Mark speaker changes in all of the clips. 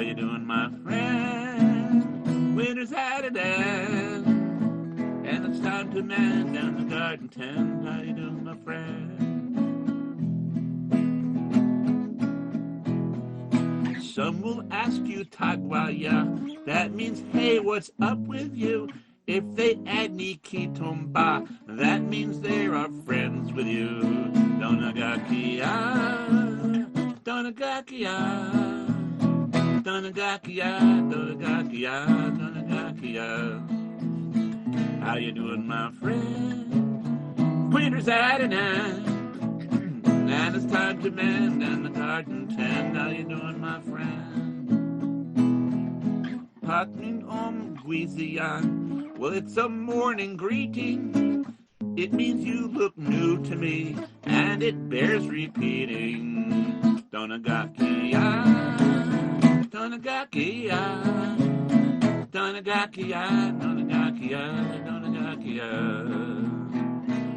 Speaker 1: you doing, my friend? Winter's at an end, and it's time to man down the garden tent. How you doing, my friend? Some will ask you, Tagwaya, that means, hey, what's up with you? If they add Nikitomba, that means they are friends with you. Donagakia, Donagakia, Donagakia, Donagakia, Donagakia. How you doing, my friend? Winter's at an end, and it's time to mend down the garden tent. How you doing, my friend? Pakin Guizian. Well, it's a morning greeting. It means you look new to me, and it bears repeating. Donagakia, Donagakia, Donagakia, Donagakia, Donagakia.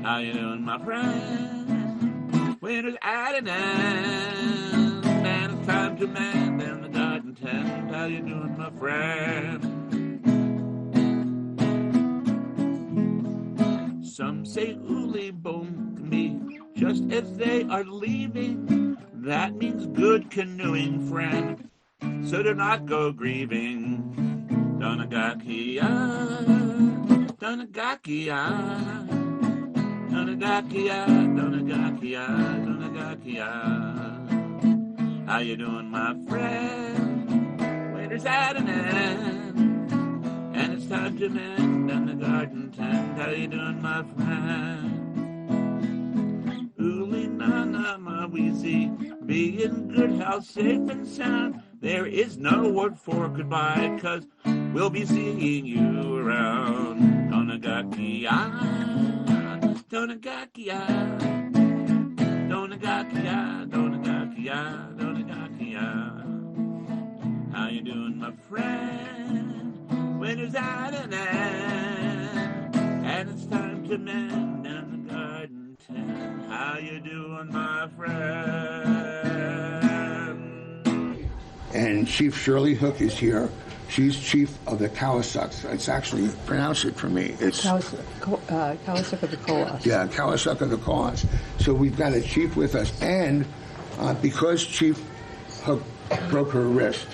Speaker 1: How you doing, my friend? Winter's at an end, and it's time to mend in the garden tent. How you doing, my friend? Some say Uli Boom can be just as they are leaving. That means good canoeing, friend. So do not go grieving. Donagakia, Donagakia, Donagakia, Donagakia, Donagakia. How you doing, my friend? Winter's at an end, and it's time to mend down the garden tent. How you doing, my friend? Uli nana mawizi, be in good health, safe and sound. There is no word for goodbye, 'cause we'll be seeing you around. Donagakia, Donagakia, Donagakia, Donagakia, Donagakia. How you doing, my friend? Winter's at an end, and it's time to mend down the garden tent. How you doing, my friend?
Speaker 2: And Chief Shirley Hook is here. She's chief of the Kawasuks. It's actually, pronounce it for me. It's
Speaker 3: Kawasuk of the Koas.
Speaker 2: Yeah, Kawasuk of the Koas. So we've got a chief with us. And because Chief Hook broke her wrist,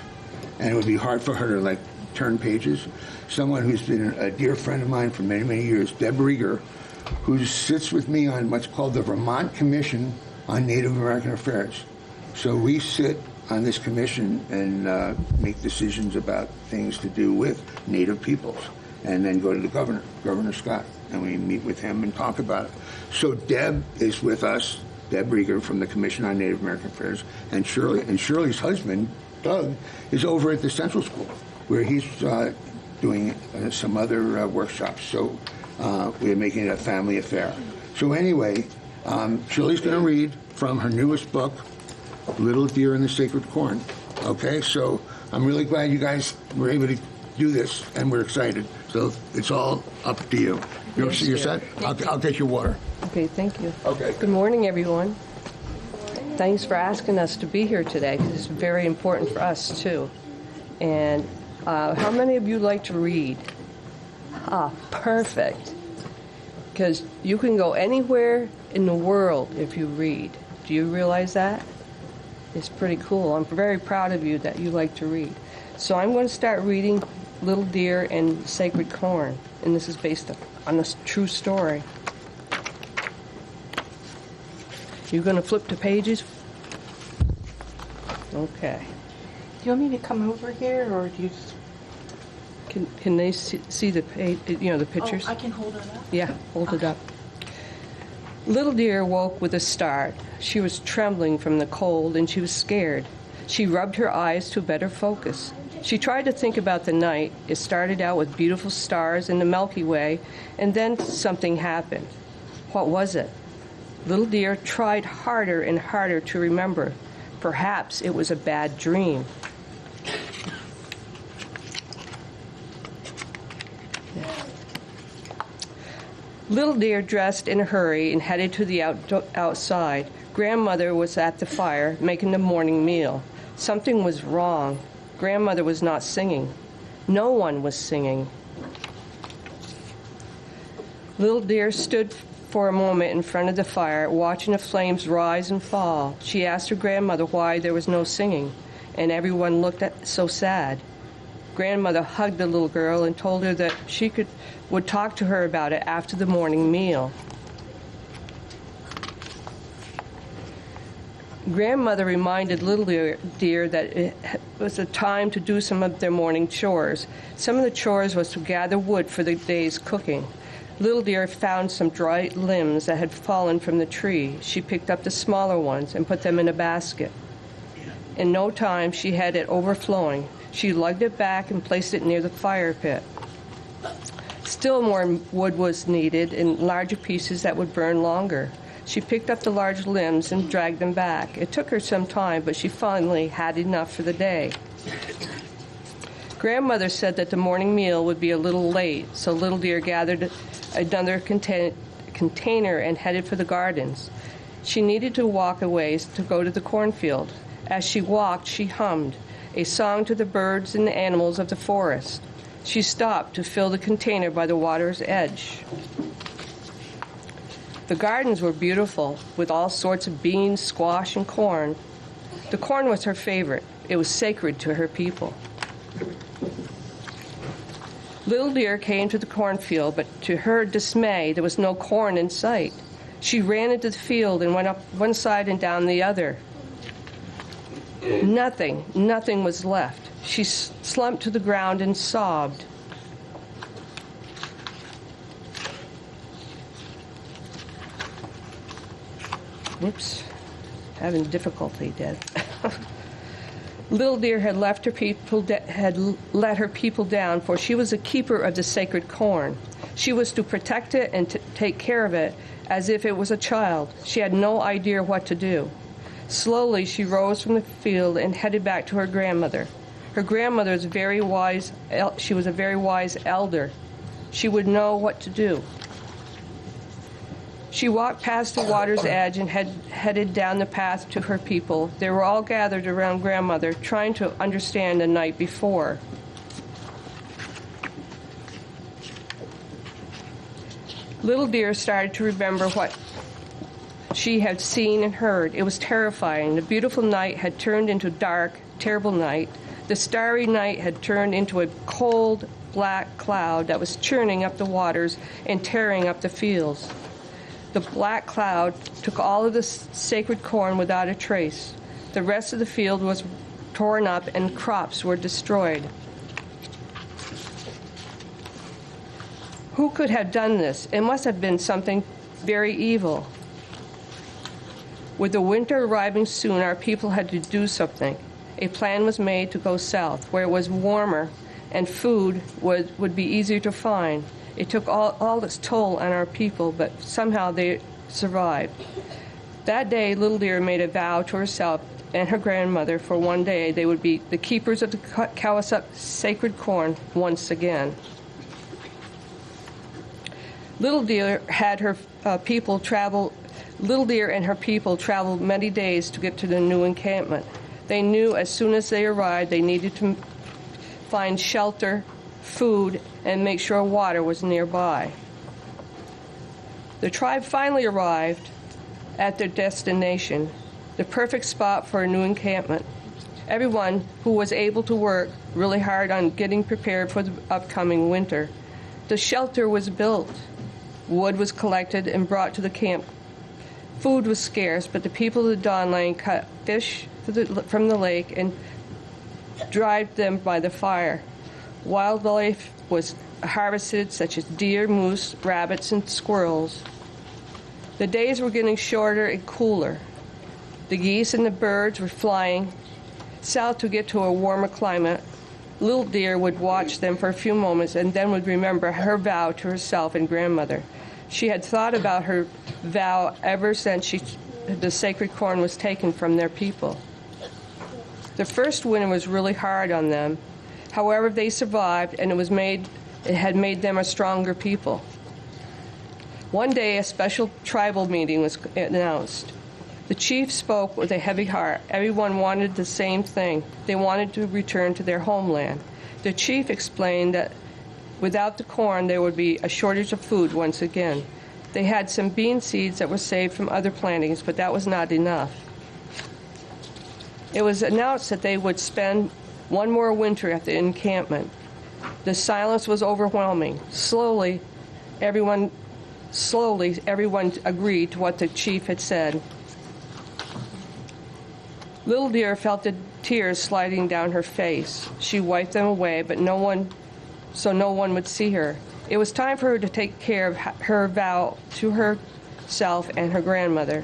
Speaker 2: and it would be hard for her to, turn pages, someone who's been a dear friend of mine for many, many years, Deb Rieger, who sits with me on what's called the Vermont Commission on Native American Affairs. So we sit on this commission and make decisions about things to do with Native peoples, and then go to the governor, Governor Scott, and we meet with him and talk about it. So Deb is with us, Deb Rieger from the Commission on Native American Affairs, and Shirley's husband, Doug, is over at the Central School, where he's doing some other workshops. So we're making it a family affair. So anyway, Shirley's going to read from her newest book, Little Deer in the Sacred Corn. Okay, so I'm really glad you guys were able to do this, and we're excited. So it's all up to you. You're set? I'll get your water.
Speaker 3: Okay, thank you.
Speaker 2: Okay.
Speaker 3: Good morning, everyone. Thanks for asking us to be here today, because it's very important for us, too. And how many of you like to read? Perfect. Because you can go anywhere in the world if you read. Do you realize that? It's pretty cool. I'm very proud of you that you like to read. So I'm going to start reading Little Deer and Sacred Corn, and this is based on a true story. You're going to flip the pages? Okay.
Speaker 4: Do you want me to come over here, or do you just...
Speaker 3: Can they see the page, the pictures?
Speaker 4: Oh, I can hold it up?
Speaker 3: Yeah, hold it up. Little Deer woke with a start. She was trembling from the cold, and she was scared. She rubbed her eyes to better focus. She tried to think about the night. It started out with beautiful stars in the Milky Way, and then something happened. What was it? Little Deer tried harder and harder to remember. Perhaps it was a bad dream. Little Deer dressed in a hurry and headed to the outside. Grandmother was at the fire making the morning meal. Something was wrong. Grandmother was not singing. No one was singing. Little Deer stood for a moment in front of the fire, watching the flames rise and fall. She asked her grandmother why there was no singing, and everyone looked so sad. Grandmother hugged the little girl and told her that she would talk to her about it after the morning meal. Grandmother reminded Little Deer that it was a time to do some of their morning chores. Some of the chores was to gather wood for the day's cooking. Little Deer found some dry limbs that had fallen from the tree. She picked up the smaller ones and put them in a basket. In no time, she had it overflowing. She lugged it back and placed it near the fire pit. Still more wood was needed in larger pieces that would burn longer. She picked up the large limbs and dragged them back. It took her some time, but she finally had enough for the day. Grandmother said that the morning meal would be a little late, so Little Deer gathered another container and headed for the gardens. She needed to walk a ways to go to the cornfield. As she walked, she hummed a song to the birds and the animals of the forest. She stopped to fill the container by the water's edge. The gardens were beautiful, with all sorts of beans, squash, and corn. The corn was her favorite. It was sacred to her people. Little Deer came to the cornfield, but to her dismay, there was no corn in sight. She ran into the field and went up one side and down the other. Nothing was left. She slumped to the ground and sobbed. Whoops, having difficulty, Dad. Little Deer had let her people down, for she was a keeper of the sacred corn. She was to protect it and to take care of it as if it was a child. She had no idea what to do. Slowly, she rose from the field and headed back to her grandmother. Her grandmother was very wise. She was a very wise elder. She would know what to do. She walked past the water's edge and headed down the path to her people. They were all gathered around Grandmother, trying to understand the night before. Little Deer started to remember what she had seen and heard. It was terrifying. The beautiful night had turned into dark, terrible night. The starry night had turned into a cold, black cloud that was churning up the waters and tearing up the fields. The black cloud took all of the sacred corn without a trace. The rest of the field was torn up and crops were destroyed. Who could have done this? It must have been something very evil. With the winter arriving soon, our people had to do something. A plan was made to go south, where it was warmer and food would be easier to find. It took all its toll on our people, but somehow they survived. That day, Little Deer made a vow to herself and her grandmother for one day they would be the keepers of the Kawasup sacred corn once again. Little Deer and her people traveled many days to get to the new encampment. They knew as soon as they arrived they needed to find shelter, food, and make sure water was nearby. The tribe finally arrived at their destination, the perfect spot for a new encampment. Everyone who was able to work really hard on getting prepared for the upcoming winter. The shelter was built. Wood was collected and brought to the camp. Food was scarce, but the people of the Dawn Lane cut fish from the lake and dried them by the fire. Wildlife was harvested, such as deer, moose, rabbits, and squirrels. The days were getting shorter and cooler. The geese and the birds were flying south to get to a warmer climate. Little Deer would watch them for a few moments and then would remember her vow to herself and grandmother. She had thought about her vow ever since the sacred corn was taken from their people. The first winter was really hard on them. However, they survived, and it had made them a stronger people. One day, a special tribal meeting was announced. The chief spoke with a heavy heart. Everyone wanted the same thing. They wanted to return to their homeland. The chief explained that without the corn, there would be a shortage of food once again. They had some bean seeds that were saved from other plantings, but that was not enough. It was announced that they would spend one more winter at the encampment. The silence was overwhelming. Slowly, everyone agreed to what the chief had said. Little Deer felt the tears sliding down her face. She wiped them away, but no one would see her. It was time for her to take care of her vow to herself and her grandmother.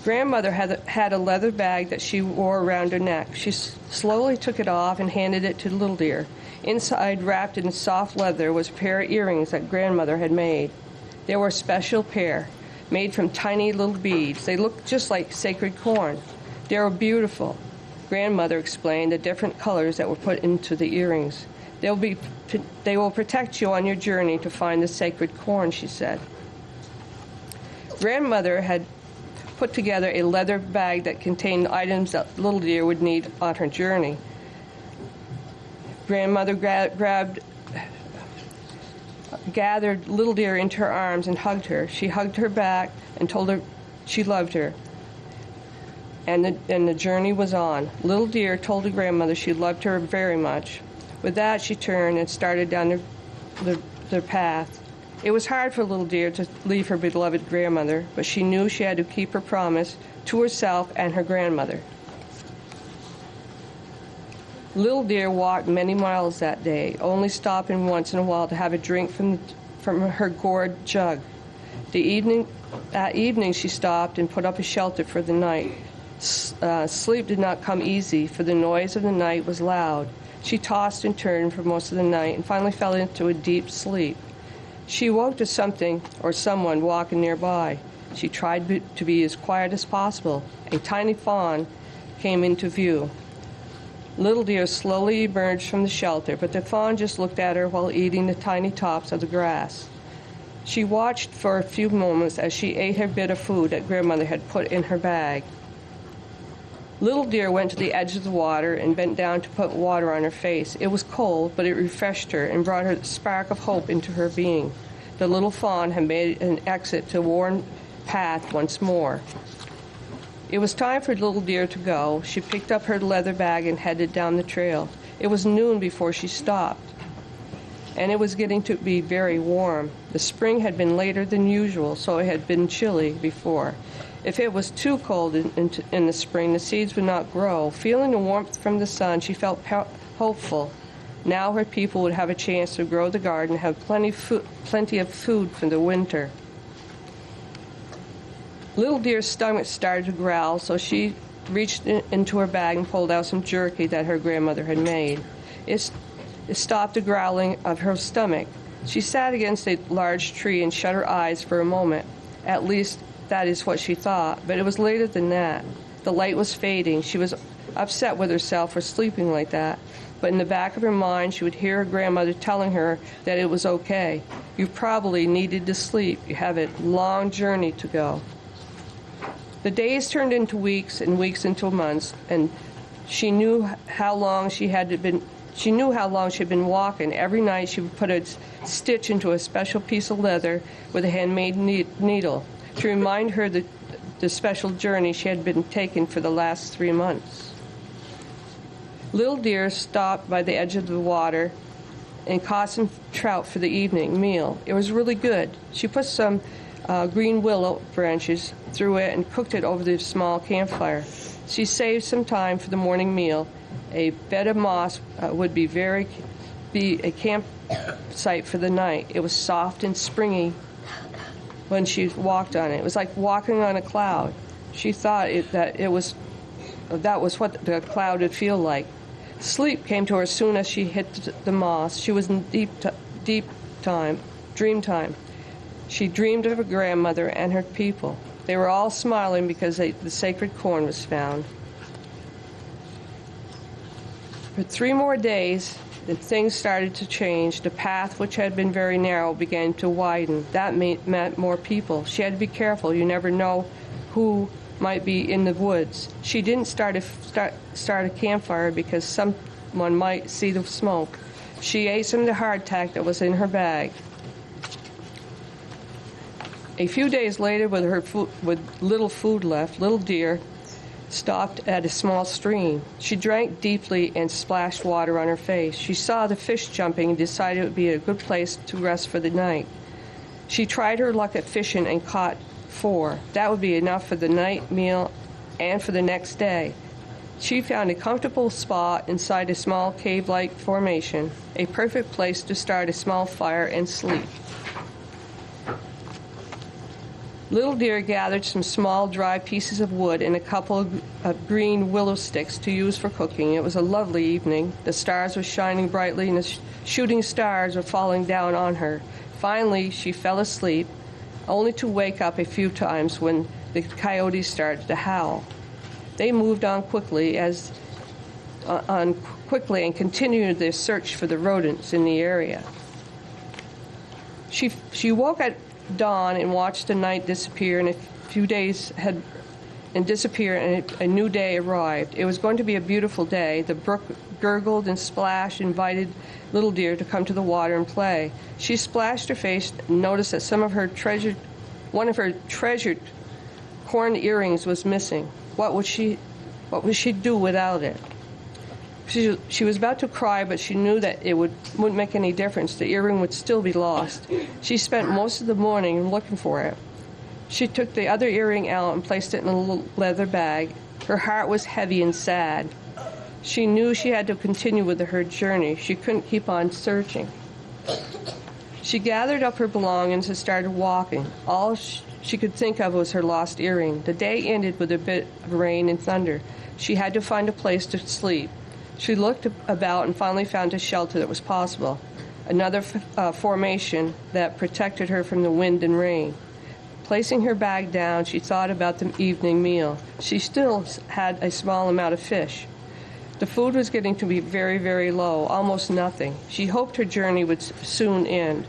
Speaker 3: Grandmother had a leather bag that she wore around her neck. She slowly took it off and handed it to Little Deer. Inside, wrapped in soft leather, was a pair of earrings that Grandmother had made. They were a special pair, made from tiny little beads. They looked just like sacred corn. They were beautiful. Grandmother explained the different colors that were put into the earrings. They will protect you on your journey to find the sacred corn, she said. Grandmother had put together a leather bag that contained items that Little Deer would need on her journey. Grandmother gathered Little Deer into her arms and hugged her. She hugged her back and told her she loved her. And the journey was on. Little Deer told her grandmother she loved her very much. With that, she turned and started down their path. It was hard for Little Deer to leave her beloved grandmother, but she knew she had to keep her promise to herself and her grandmother. Little Deer walked many miles that day, only stopping once in a while to have a drink from her gourd jug. That evening she stopped and put up a shelter for the night. Sleep did not come easy, for the noise of the night was loud. She tossed and turned for most of the night and finally fell into a deep sleep. She woke to something or someone walking nearby. She tried to be as quiet as possible. A tiny fawn came into view. Little Deer slowly emerged from the shelter, but the fawn just looked at her while eating the tiny tops of the grass. She watched for a few moments as she ate her bit of food that Grandmother had put in her bag. Little Deer went to the edge of the water and bent down to put water on her face. It was cold, but it refreshed her and brought her a spark of hope into her being. The little fawn had made an exit to a worn path once more. It was time for Little Deer to go. She picked up her leather bag and headed down the trail. It was noon before she stopped, and it was getting to be very warm. The spring had been later than usual, so it had been chilly before. If it was too cold in the spring, the seeds would not grow. Feeling the warmth from the sun, she felt hopeful. Now her people would have a chance to grow the garden and have plenty of food for the winter. Little Deer's stomach started to growl, so she reached into her bag and pulled out some jerky that her grandmother had made. It stopped the growling of her stomach. She sat against a large tree and shut her eyes for a moment. At least that is what she thought, but it was later than that. The light was fading. She was upset with herself for sleeping like that, but in the back of her mind she would hear her grandmother telling her that it was okay. You probably needed to sleep. You have a long journey to go. The days turned into weeks and weeks into months, and she knew how long she had been walking. Every night she would put a stitch into a special piece of leather with a handmade needle to remind her the special journey she had been taking for the last 3 months. Little Deer stopped by the edge of the water and caught some trout for the evening meal. It was really good. She put some green willow branches through it and cooked it over the small campfire. She saved some time for the morning meal. A bed of moss would be a campsite for the night. It was soft and springy when she walked on it. It was like walking on a cloud. She thought that was what the cloud would feel like. Sleep came to her as soon as she hit the moss. She was in dream time. She dreamed of her grandmother and her people. They were all smiling because the sacred corn was found. For 3 more days, things started to change. The path, which had been very narrow, began to widen. That meant more people. She had to be careful. You never know who might be in the woods. She didn't start a campfire because someone might see the smoke. She ate some of the hardtack that was in her bag. A few days later, with little food left, Little Deer stopped at a small stream. She drank deeply and splashed water on her face. She saw the fish jumping and decided it would be a good place to rest for the night. She tried her luck at fishing and caught 4. That would be enough for the night meal and for the next day. She found a comfortable spot inside a small cave-like formation, a perfect place to start a small fire and sleep. Little Deer gathered some small, dry pieces of wood and a couple of green willow sticks to use for cooking. It was a lovely evening. The stars were shining brightly, and the shooting stars were falling down on her. Finally, she fell asleep, only to wake up a few times when the coyotes started to howl. They moved on quickly and continued their search for the rodents in the area. She woke at dawn and watched the night disappear, and a few days had disappeared, and a new day arrived. It was going to be a beautiful day. The brook gurgled and splashed, invited Little Deer to come to the water and play. She splashed her face and noticed that one of her treasured corn earrings was missing. What would she do without it? She was about to cry, but she knew that it wouldn't make any difference. The earring would still be lost. She spent most of the morning looking for it. She took the other earring out and placed it in a little leather bag. Her heart was heavy and sad. She knew she had to continue with her journey. She couldn't keep on searching. She gathered up her belongings and started walking. All she could think of was her lost earring. The day ended with a bit of rain and thunder. She had to find a place to sleep. She looked about and finally found a shelter that was possible, another formation that protected her from the wind and rain. Placing her bag down, she thought about the evening meal. She still had a small amount of fish. The food was getting to be very, very low, almost nothing. She hoped her journey would soon end.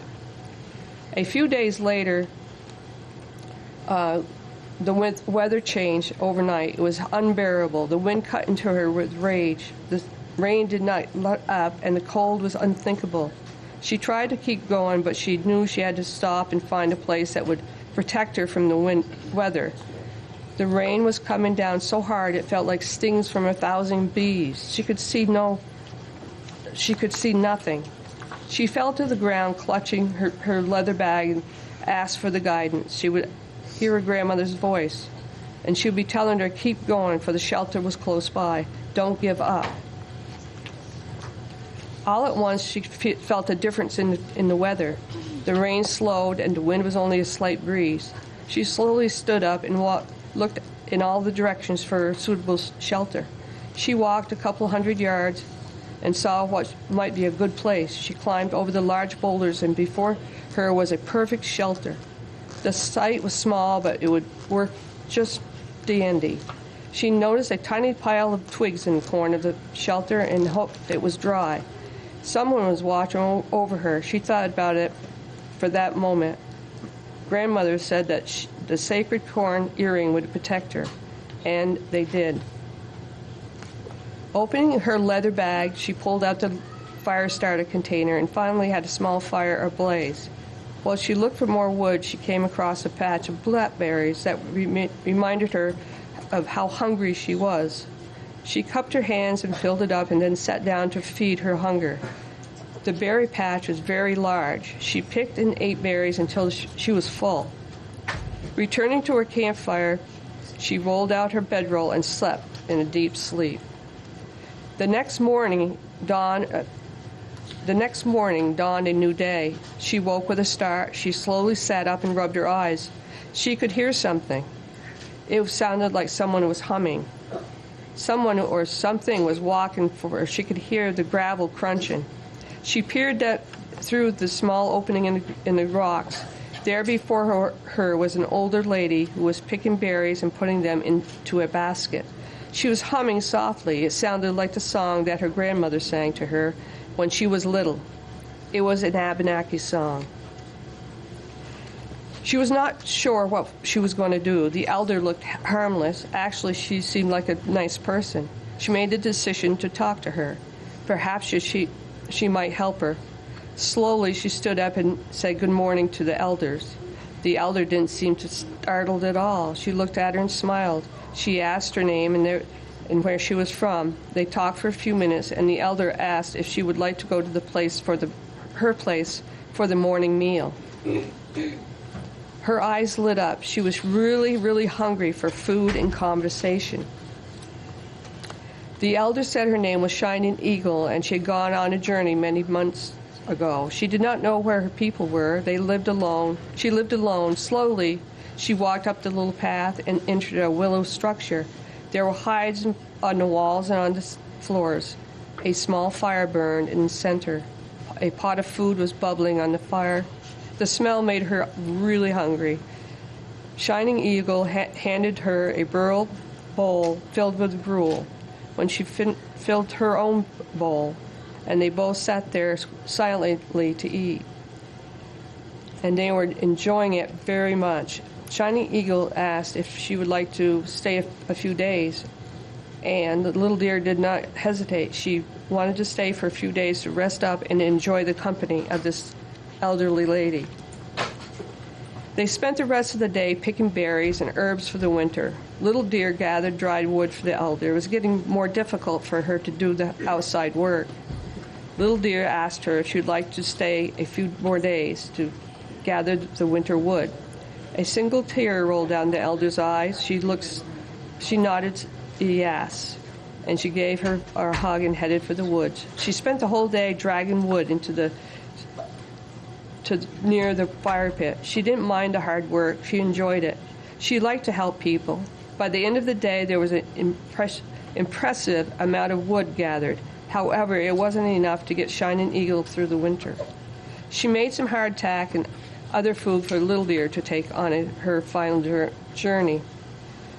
Speaker 3: A few days later, the weather changed overnight. It was unbearable. The wind cut into her with rage. The rain did not let up, and the cold was unthinkable. She tried to keep going, but she knew she had to stop and find a place that would protect her from the weather. The rain was coming down so hard it felt like stings from 1,000 bees. She could see nothing. She fell to the ground, clutching her leather bag, and asked for the guidance. She would hear her grandmother's voice, and she would be telling her, keep going, for the shelter was close by. Don't give up. All at once, she felt a difference in the weather. The rain slowed, and the wind was only a slight breeze. She slowly stood up and looked in all the directions for a suitable shelter. She walked a couple 100 yards and saw what might be a good place. She climbed over the large boulders, and before her was a perfect shelter. The site was small, but it would work just dandy. She noticed a tiny pile of twigs in the corner of the shelter and hoped it was dry. Someone was watching over her. She thought about it for that moment. Grandmother said that the sacred corn earring would protect her, and they did. Opening her leather bag, she pulled out the fire starter container and finally had a small fire ablaze. While she looked for more wood, she came across a patch of blackberries that reminded her of how hungry she was. She cupped her hands and filled it up and then sat down to feed her hunger. The berry patch was very large. She picked and ate berries until she was full. Returning to her campfire, she rolled out her bedroll and slept in a deep sleep. The next morning dawned a new day. She woke with a start. She slowly sat up and rubbed her eyes. She could hear something. It sounded like someone was humming. Someone or something was walking for her. She could hear the gravel crunching. She peered through the small opening in the rocks. There before her was an older lady who was picking berries and putting them into a basket. She was humming softly. It sounded like the song that her grandmother sang to her, when she was little. It was an Abenaki song. She was not sure what she was going to do. The elder looked harmless. Actually, she seemed like a nice person. She made the decision to talk to her. Perhaps she might help her. Slowly, she stood up and said good morning to the elders. The elder didn't seem to startled at all. She looked at her and smiled. She asked her name and where she was from. They talked for a few minutes, and the elder asked if she would like to go to her place for the morning meal. Her eyes lit up. She was really, really hungry for food and conversation. The elder said her name was Shining Eagle, and she had gone on a journey many months ago. She did not know where her people were. They lived alone. She lived alone. Slowly, she walked up the little path and entered a willow structure. There were hides on the walls and on the floors. A small fire burned in the center. A pot of food was bubbling on the fire. The smell made her really hungry. Shining Eagle handed her a burl bowl filled with gruel. When she filled her own bowl, and they both sat there silently to eat. And they were enjoying it very much. Shining Eagle asked if she would like to stay a few days, and the little deer did not hesitate. She wanted to stay for a few days to rest up and enjoy the company of this elderly lady. They spent the rest of the day picking berries and herbs for the winter. Little Deer gathered dried wood for the elder. It was getting more difficult for her to do the outside work. Little Deer asked her if she would like to stay a few more days to gather the winter wood. A single tear rolled down the elder's eyes. She nodded yes, and she gave her a hug and headed for the woods. She spent the whole day dragging wood near the fire pit. She didn't mind the hard work. She enjoyed it. She liked to help people. By the end of the day, there was an impressive amount of wood gathered. However, it wasn't enough to get Shining Eagle through the winter. She made some hardtack and other food for Little Deer to take on her final journey.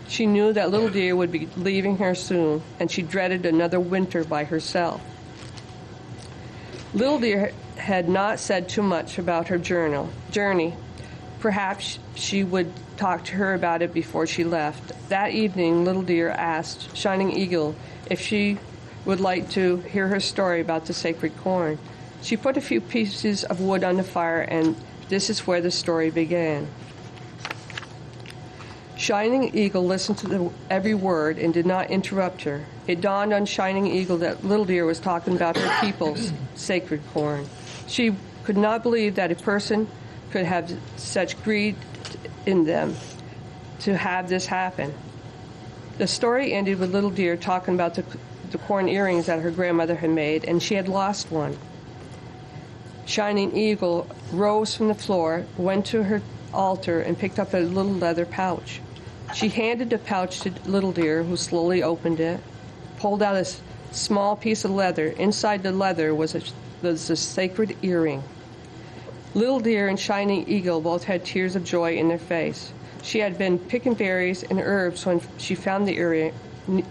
Speaker 3: She knew that Little Deer would be leaving her soon, and she dreaded another winter by herself. Little Deer had not said too much about her journey. Perhaps she would talk to her about it before she left. That evening, Little Deer asked Shining Eagle if she would like to hear her story about the sacred corn. She put a few pieces of wood on the fire, and this is where the story began. Shining Eagle listened to every word and did not interrupt her. It dawned on Shining Eagle that Little Deer was talking about her people's sacred corn. She could not believe that a person could have such greed in them to have this happen. The story ended with Little Deer talking about the corn earrings that her grandmother had made, and she had lost one. Shining Eagle rose from the floor, went to her altar, and picked up a little leather pouch. She handed the pouch to Little Deer, who slowly opened it, pulled out a small piece of leather. Inside the leather was a sacred earring. Little Deer and Shining Eagle both had tears of joy in their face. She had been picking berries and herbs when she found the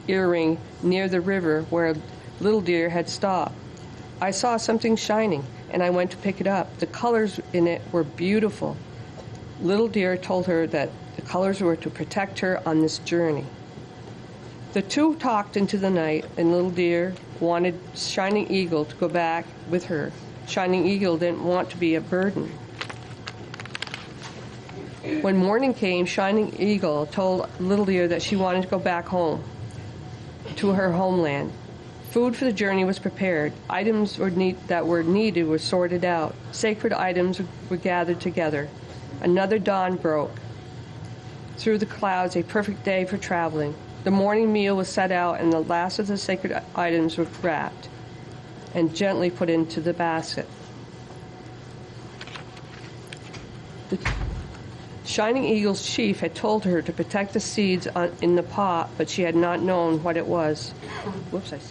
Speaker 3: earring near the river where Little Deer had stopped. I saw something shining, and I went to pick it up. The colors in it were beautiful. Little Deer told her that the colors were to protect her on this journey. The two talked into the night, and Little Deer wanted Shining Eagle to go back with her. Shining Eagle didn't want to be a burden. When morning came, Shining Eagle told Little Deer that she wanted to go back home to her homeland. Food for the journey was prepared. Items that were needed were sorted out. Sacred items were gathered together. Another dawn broke through the clouds, a perfect day for traveling. The morning meal was set out, and the last of the sacred items were wrapped and gently put into the basket. The Shining Eagle's chief had told her to protect the seeds in the pot, but she had not known what it was.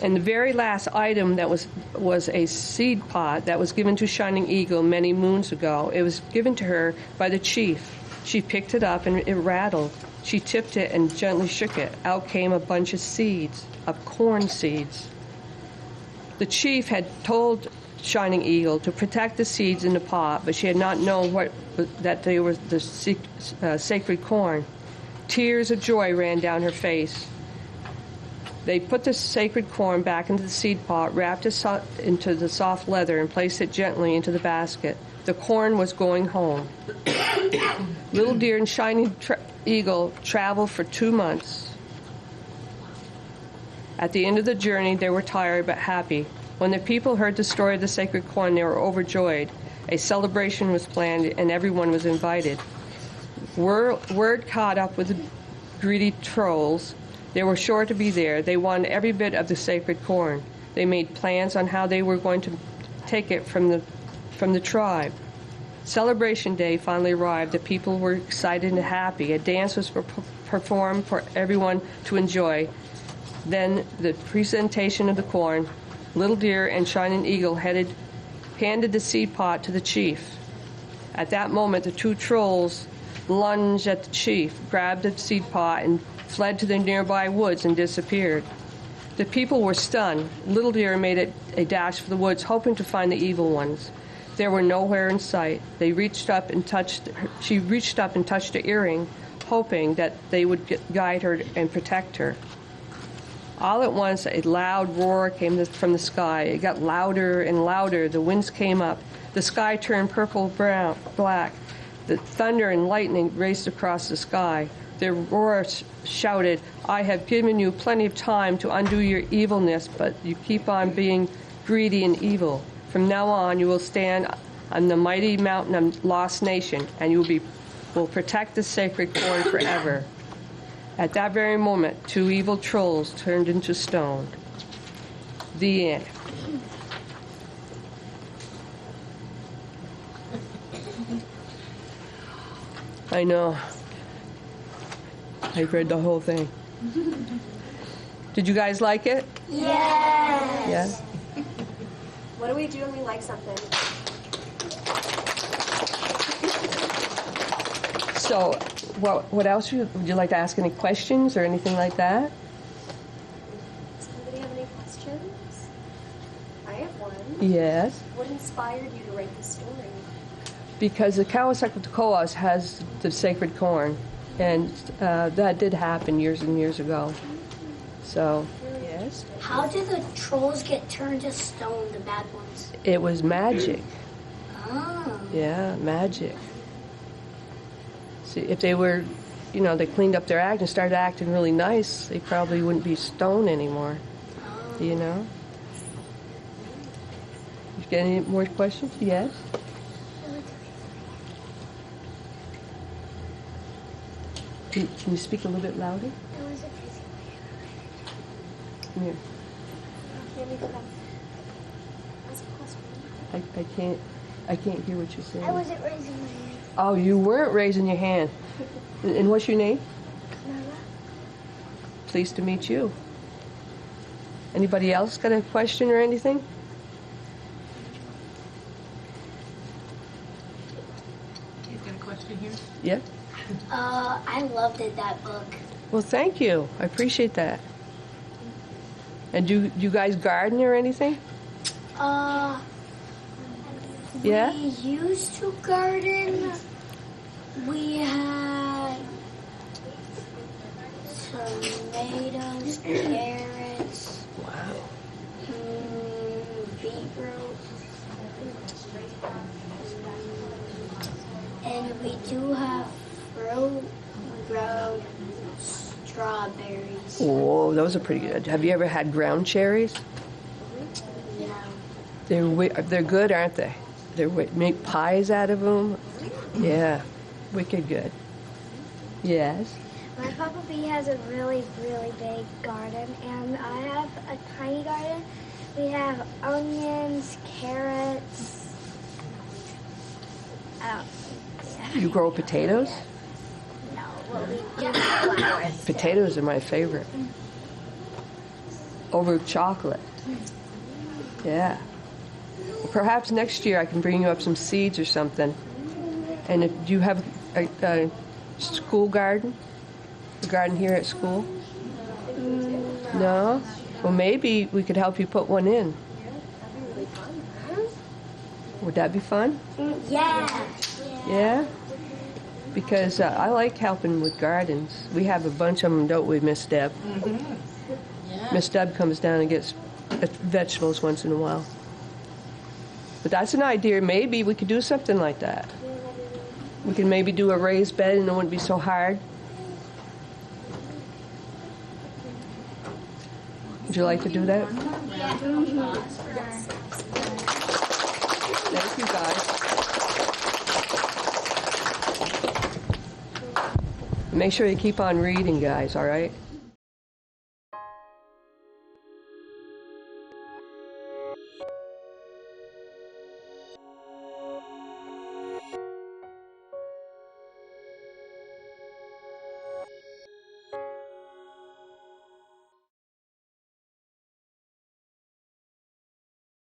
Speaker 3: And the very last item that was a seed pot that was given to Shining Eagle many moons ago. It was given to her by the chief. She picked it up, and it rattled. She tipped it and gently shook it. Out came a bunch of seeds, of corn seeds. The chief had told Shining Eagle to protect the seeds in the pot, but she had not known that they were the sacred corn. Tears of joy ran down her face. They put the sacred corn back into the seed pot, wrapped it into the soft leather, and placed it gently into the basket. The corn was going home. Little Deer and Shining Eagle traveled for 2 months. At the end of the journey, they were tired but happy. When the people heard the story of the sacred corn, they were overjoyed. A celebration was planned, and everyone was invited. Word caught up with the greedy trolls. They were sure to be there. They wanted every bit of the sacred corn. They made plans on how they were going to take it from the tribe. Celebration day finally arrived. The people were excited and happy. A dance was performed for everyone to enjoy. Then the presentation of the corn. Little Deer and Shining Eagle handed the seed pot to the chief. At that moment, the 2 trolls lunged at the chief, grabbed the seed pot, and fled to the nearby woods and disappeared. The people were stunned. Little Deer made a dash for the woods, hoping to find the evil ones. They were nowhere in sight. She reached up and touched the earring, hoping that they would guide her and protect her. All at once, a loud roar came from the sky. It got louder and louder. The winds came up. The sky turned purple, brown, black. The thunder and lightning raced across the sky. The roar shouted, "I have given you plenty of time to undo your evilness, but you keep on being greedy and evil. From now on, you will stand on the mighty mountain of Lost Nation, and you will protect the sacred corn forever." At that very moment, 2 evil trolls turned into stone. The end. I know. I read the whole thing. Did you guys like it?
Speaker 5: Yes.
Speaker 3: Yes.
Speaker 5: What do we do when we like something?
Speaker 3: So, what else would you like to ask? Any questions or anything like that?
Speaker 5: Does anybody have any questions? I have one.
Speaker 3: Yes.
Speaker 5: What inspired you to write this story?
Speaker 3: Because the Kawasaki has the sacred corn, and that did happen years and years ago. So, yes.
Speaker 6: How do the trolls get turned to stone, the bad ones?
Speaker 3: It was magic.
Speaker 6: Oh.
Speaker 3: Yeah, magic. See, if they were, they cleaned up their act and started acting really nice, they probably wouldn't be stoned anymore.
Speaker 6: Oh.
Speaker 3: You get any more questions? Yes? Can you speak a little bit louder? Come here. I can't hear what you're saying.
Speaker 6: I wasn't raising my hand.
Speaker 3: Oh, you weren't raising your hand. And what's your name?
Speaker 6: Nala.
Speaker 3: Pleased to meet you. Anybody else got a question or anything?
Speaker 4: You've got a question here?
Speaker 3: Yeah?
Speaker 6: I loved that book.
Speaker 3: Well, thank you. I appreciate that. And do you guys garden or anything? Yeah?
Speaker 6: We used to garden. We had tomatoes, carrots,
Speaker 3: Wow.
Speaker 6: beetroot, and we do have fruit. We grow strawberries.
Speaker 3: Whoa, those are pretty good. Have you ever had ground cherries?
Speaker 6: No.
Speaker 3: They're good, aren't they? Make pies out of them. Yeah, wicked good. Yes.
Speaker 7: My Papa B has a really, really big garden, and I have a tiny garden. We have onions, carrots.
Speaker 3: You grow potatoes?
Speaker 7: No, well, we do flowers.
Speaker 3: Potatoes are my favorite. Over chocolate. Yeah. Perhaps next year I can bring you up some seeds or something. And if you have a school garden? A garden here at school? No? Well, maybe we could help you put one in. Would that be fun?
Speaker 7: Yeah.
Speaker 3: Yeah? Because I like helping with gardens. We have a bunch of them, don't we, Miss Deb?
Speaker 4: Yeah.
Speaker 3: Miss Deb comes down and gets vegetables once in a while. But that's an idea. Maybe we could do something like that. We can maybe do a raised bed and it wouldn't be so hard. Would you like to do that? Thank you, guys. Make sure you keep on reading, guys, all right?